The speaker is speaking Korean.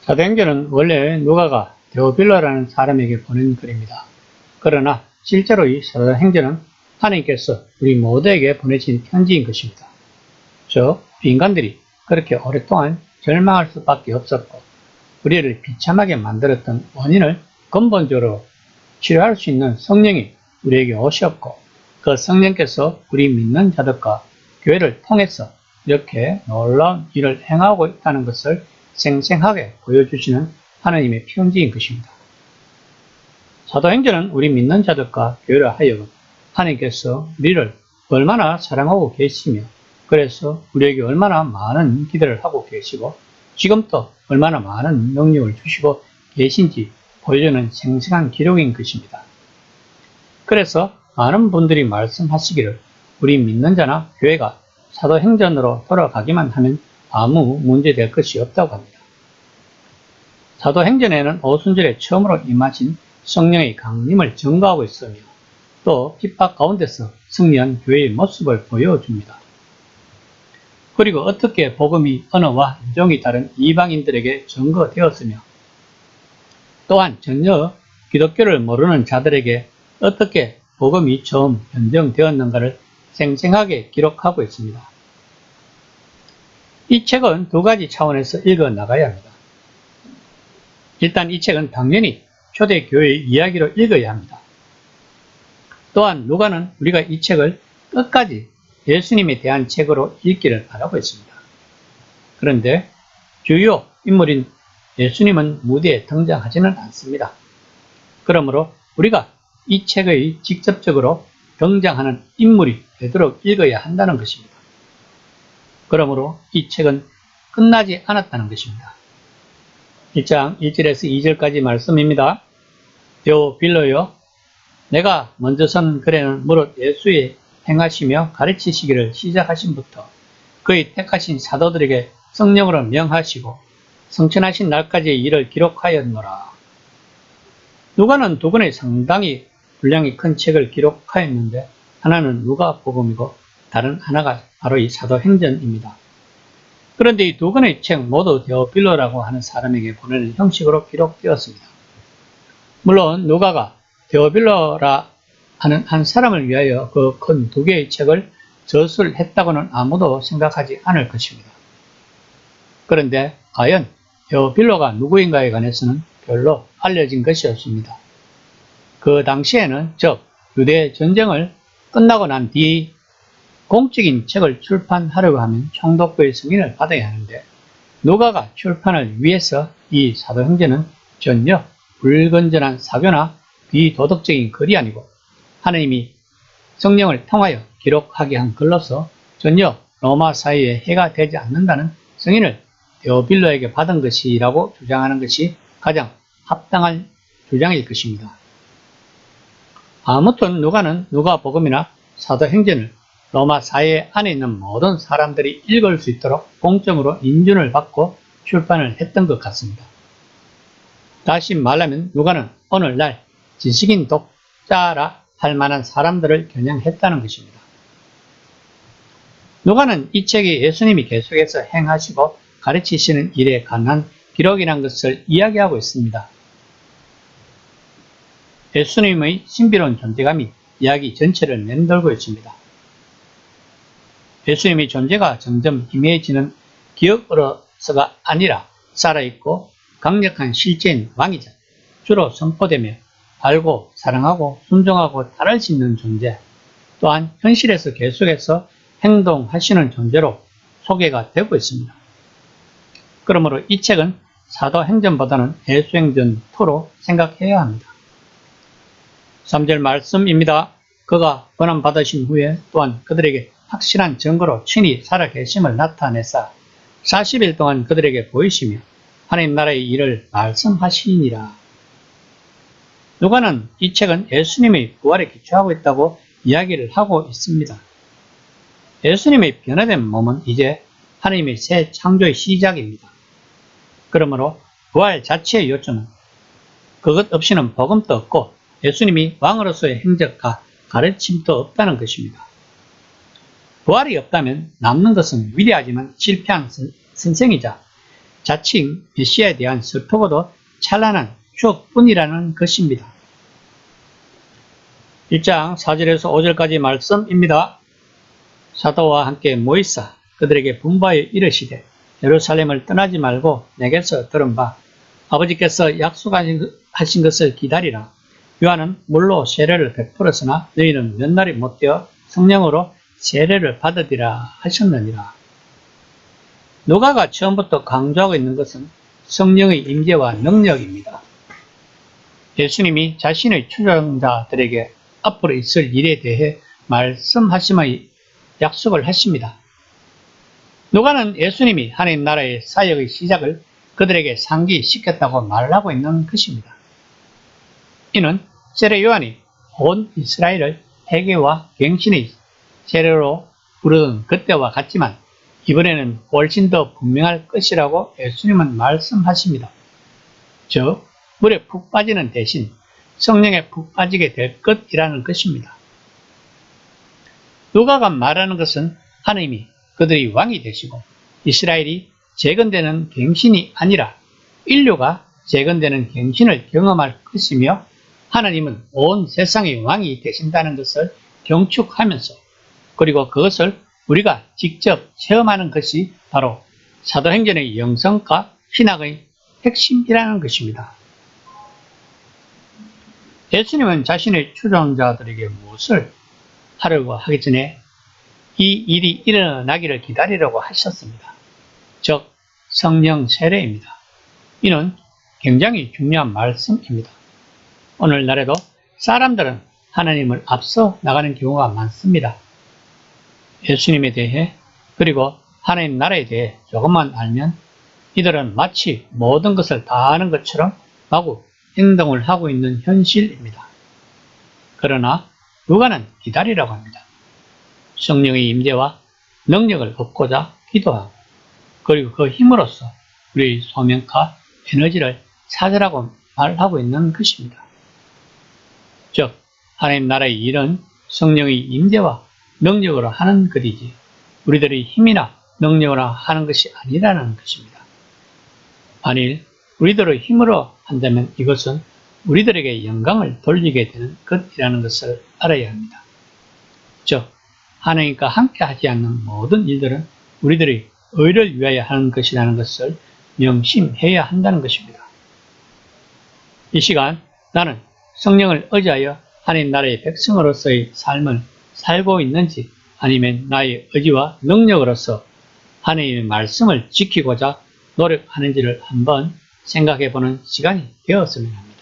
사도행전은 원래 누가가 데오빌로라는 사람에게 보낸 글입니다. 그러나 실제로 이 사도행전은 하나님께서 우리 모두에게 보내신 편지인 것입니다. 즉, 인간들이 그렇게 오랫동안 절망할 수밖에 없었고 우리를 비참하게 만들었던 원인을 근본적으로 치료할 수 있는 성령이 우리에게 오셨고, 그 성령께서 우리 믿는 자들과 교회를 통해서 이렇게 놀라운 일을 행하고 있다는 것을 생생하게 보여주시는 하나님의 편지인 것입니다. 사도행전은 우리 믿는 자들과 교회를 하여금 하나님께서 우리를 얼마나 사랑하고 계시며, 그래서 우리에게 얼마나 많은 기대를 하고 계시고 지금도 얼마나 많은 능력을 주시고 계신지 보여주는 생생한 기록인 것입니다. 그래서 많은 분들이 말씀하시기를 우리 믿는 자나 교회가 사도행전으로 돌아가기만 하면 아무 문제될 것이 없다고 합니다. 사도행전에는 오순절에 처음으로 임하신 성령의 강림을 증거하고 있으며 또 핍박 가운데서 승리한 교회의 모습을 보여줍니다. 그리고 어떻게 복음이 언어와 인종이 다른 이방인들에게 증거되었으며 또한 전혀 기독교를 모르는 자들에게 어떻게 복음이 처음 변정되었는가를 생생하게 기록하고 있습니다. 이 책은 두 가지 차원에서 읽어 나가야 합니다. 일단 이 책은 당연히 초대교회의 이야기로 읽어야 합니다. 또한 누가는 우리가 이 책을 끝까지 예수님에 대한 책으로 읽기를 바라고 있습니다. 그런데 주요 인물인 예수님은 무대에 등장하지는 않습니다. 그러므로 우리가 이 책의 직접적으로 등장하는 인물이 되도록 읽어야 한다는 것입니다. 그러므로 이 책은 끝나지 않았다는 것입니다. 1장 1절에서 2절까지 말씀입니다. 데오빌로여, 내가 먼저 쓴 글에는 무릇 예수의 행하시며 가르치시기를 시작하신부터 그의 택하신 사도들에게 성령으로 명하시고 성천하신 날까지의 일을 기록하였노라. 누가는 두 권의 상당히 분량이 큰 책을 기록하였는데 하나는 누가복음이고 다른 하나가 바로 이 사도행전입니다. 그런데 이 두 권의 책 모두 데오빌로라고 하는 사람에게 보내는 형식으로 기록되었습니다. 물론 누가가 데오빌로라 하는 한 사람을 위하여 그 큰 두 개의 책을 저술했다고는 아무도 생각하지 않을 것입니다. 그런데 과연 데오빌로가 누구인가에 관해서는 별로 알려진 것이 없습니다. 그 당시에는 즉 유대 전쟁을 끝나고 난 뒤 공적인 책을 출판하려고 하면 총독부의 승인을 받아야 하는데 누가가 출판을 위해서 이 사도행전은 전혀 불건전한 사교나 비도덕적인 글이 아니고 하나님이 성령을 통하여 기록하게 한 글로서 전혀 로마 사회에 해가 되지 않는다는 승인을 데오빌로에게 받은 것이라고 주장하는 것이 가장 합당한 주장일 것입니다. 아무튼 누가는 누가복음이나 사도행전을 로마 사회 안에 있는 모든 사람들이 읽을 수 있도록 공적으로 인준을 받고 출판을 했던 것 같습니다. 다시 말하면 누가는 오늘날 지식인 독자라 할 만한 사람들을 겨냥했다는 것입니다. 누가는 이 책이 예수님이 계속해서 행하시고 가르치시는 일에 관한 기록이라는 것을 이야기하고 있습니다. 예수님의 신비로운 존재감이 이야기 전체를 맴돌고 있습니다. 예수님의 존재가 점점 희미해지는 기억으로서가 아니라 살아있고 강력한 실제인 왕이자 주로 선포되며 알고 사랑하고 순종하고 따를 수 있는 존재, 또한 현실에서 계속해서 행동하시는 존재로 소개가 되고 있습니다. 그러므로 이 책은 사도행전보다는 예수행전2로 생각해야 합니다. 3절 말씀입니다. 그가 고난받으신 후에 또한 그들에게 확실한 증거로 친히 살아계심을 나타내사 40일 동안 그들에게 보이시며 하나님 나라의 일을 말씀하시니라. 누가는 이 책은 예수님의 부활에 기초하고 있다고 이야기를 하고 있습니다. 예수님의 변화된 몸은 이제 하나님의 새 창조의 시작입니다. 그러므로 부활 자체의 요점은 그것 없이는 복음도 없고 예수님이 왕으로서의 행적과 가르침도 없다는 것입니다. 부활이 없다면 남는 것은 위대하지만 실패한 선생이자 자칭 메시아에 대한 슬프고도 찬란한 추억뿐이라는 것입니다. 1장 4절에서 5절까지 말씀입니다. 사도와 함께 모이사 그들에게 분부하여 이르시되 예루살렘을 떠나지 말고 내게서 들은 바 아버지께서 약속하신 것을 기다리라. 요한은 물로 세례를 베풀었으나 너희는 몇 날이 못되어 성령으로 세례를 받으리라 하셨느니라. 누가가 처음부터 강조하고 있는 것은 성령의 임재와 능력입니다. 예수님이 자신의 추종자들에게 앞으로 있을 일에 대해 말씀하심의 약속을 하십니다. 누가는 예수님이 하나님 나라의 사역의 시작을 그들에게 상기시켰다고 말하고 있는 것입니다. 이는 세례 요한이 온 이스라엘을 회개와 갱신의 세례로 부르던 그때와 같지만 이번에는 훨씬 더 분명할 것이라고 예수님은 말씀하십니다. 즉 물에 푹 빠지는 대신 성령에 푹 빠지게 될 것이라는 것입니다. 누가가 말하는 것은 하나님이 그들이 왕이 되시고 이스라엘이 재건되는 갱신이 아니라 인류가 재건되는 갱신을 경험할 것이며 하나님은 온 세상의 왕이 되신다는 것을 경축하면서 그리고 그것을 우리가 직접 체험하는 것이 바로 사도행전의 영성과 신학의 핵심이라는 것입니다. 예수님은 자신의 추종자들에게 무엇을 하려고 하기 전에 이 일이 일어나기를 기다리려고 하셨습니다. 즉 성령 세례입니다. 이는 굉장히 중요한 말씀입니다. 오늘날에도 사람들은 하나님을 앞서 나가는 경우가 많습니다. 예수님에 대해 그리고 하나님 나라에 대해 조금만 알면 이들은 마치 모든 것을 다 아는 것처럼 마구 행동을 하고 있는 현실입니다. 그러나 누가는 기다리라고 합니다. 성령의 임재와 능력을 얻고자 기도하고 그리고 그 힘으로써 우리의 소명과 에너지를 찾으라고 말하고 있는 것입니다. 즉 하나님 나라의 일은 성령의 임재와 능력으로 하는 것이지 우리들의 힘이나 능력으로 하는 것이 아니라는 것입니다. 만일 우리들의 힘으로 한다면 이것은 우리들에게 영광을 돌리게 되는 것이라는 것을 알아야 합니다. 즉 하나님과 함께 하지 않는 모든 일들은 우리들의 의를 위하여 하는 것이라는 것을 명심해야 한다는 것입니다. 이 시간 나는 성령을 의지하여 하나님 나라의 백성으로서의 삶을 살고 있는지 아니면 나의 의지와 능력으로서 하나님의 말씀을 지키고자 노력하는지를 한번 생각해 보는 시간이 되었으면 합니다.